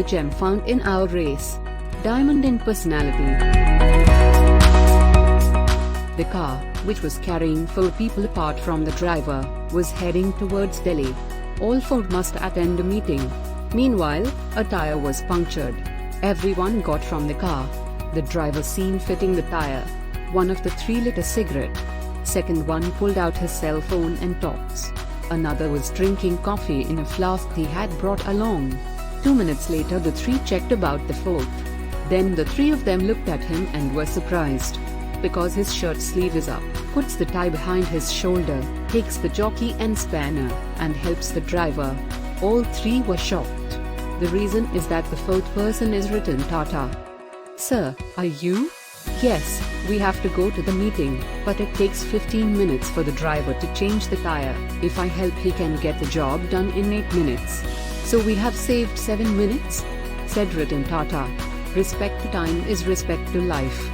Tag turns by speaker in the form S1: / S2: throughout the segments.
S1: the gem found in our race. Diamond in personality. The car, which was carrying 4 people apart from the driver, was heading towards Delhi. All 4 must attend a meeting. Meanwhile, a tire was punctured. Everyone got from the car. The driver seen fitting the tire. One of the 3 lit a cigarette. Second one pulled out his cell phone and talks. Another was drinking coffee in a flask he had brought along. 2 minutes later the 3 checked about the 4th. Then the 3 of them looked at him and were surprised. Because his shirt sleeve is up, puts the tie behind his shoulder, takes the jockey and spanner, and helps the driver. All 3 were shocked. The reason is that the 4th person is Ratan Tata. Sir, are you? Yes, we have to go to the meeting, but it takes 15 minutes for the driver to change the tire. If I help he can get the job done in 8 minutes. So we have saved 7 minutes? Said Ratan Tata. Respect to time is respect to life.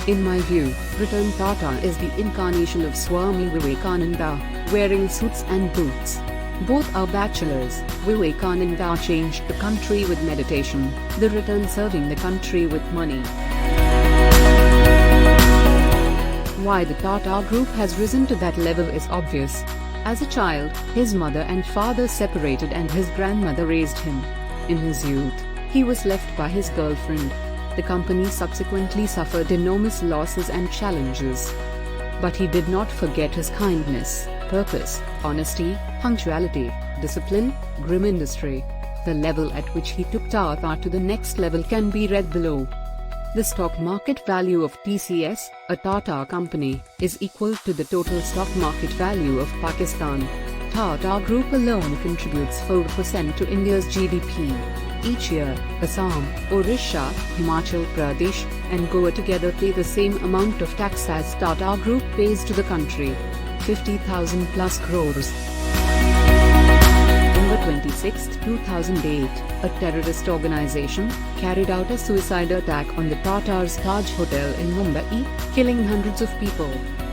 S1: In my view, Ratan Tata is the incarnation of Swami Vivekananda, wearing suits and boots. Both are bachelors. Vivekananda changed the country with meditation, the Ratan serving the country with money. Why the Tata Group has risen to that level is obvious. As a child, his mother and father separated and his grandmother raised him. In his youth, he was left by his girlfriend. The company subsequently suffered enormous losses and challenges. But he did not forget his kindness, purpose, honesty, punctuality, discipline, grim industry. The level at which he took Tata to the next level can be read below. The stock market value of TCS, a Tata company, is equal to the total stock market value of Pakistan. Tata Group alone contributes 4% to India's GDP. Each year, Assam, Orissa, Himachal Pradesh, and Goa together pay the same amount of tax as Tata Group pays to the country. 50,000 plus crores. November 26, 2008, a terrorist organization carried out a suicide attack on the Tata's Taj Hotel in Mumbai, killing hundreds of people.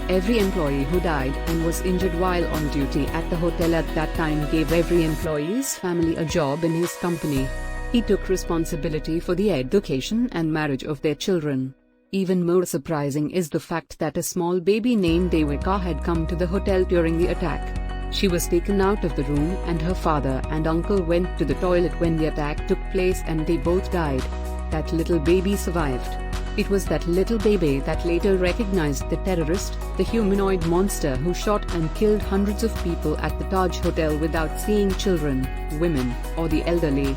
S1: Every employee who died and was injured while on duty at the hotel at that time gave every employee's family a job in his company. He took responsibility for the education and marriage of their children. Even more surprising is the fact that a small baby named Devika had come to the hotel during the attack. She was taken out of the room and her father and uncle went to the toilet when the attack took place and they both died. That little baby survived. It was that little baby that later recognized the terrorist, the humanoid monster who shot and killed hundreds of people at the Taj Hotel without seeing children, women, or the elderly.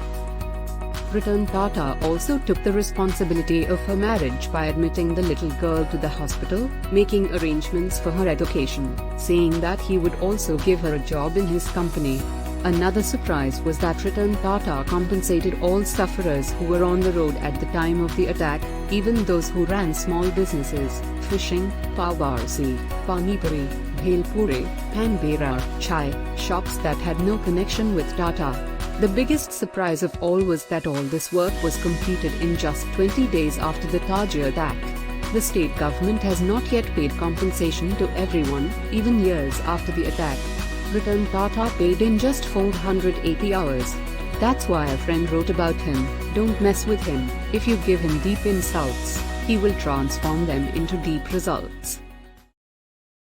S1: Ratan Tata also took the responsibility of her marriage by admitting the little girl to the hospital, making arrangements for her education, saying that he would also give her a job in his company. Another surprise was that Ratan Tata compensated all sufferers who were on the road at the time of the attack, even those who ran small businesses, fishing, pav bharsi, pani puri, bhel pure, pan bera, chai, shops that had no connection with Tata. The biggest surprise of all was that all this work was completed in just 20 days after the Taj attack. The state government has not yet paid compensation to everyone, even years after the attack. Ratan Tata paid in just 480 hours. That's why a friend wrote about him, "Don't mess with him. If you give him deep insults, he will transform them into deep results."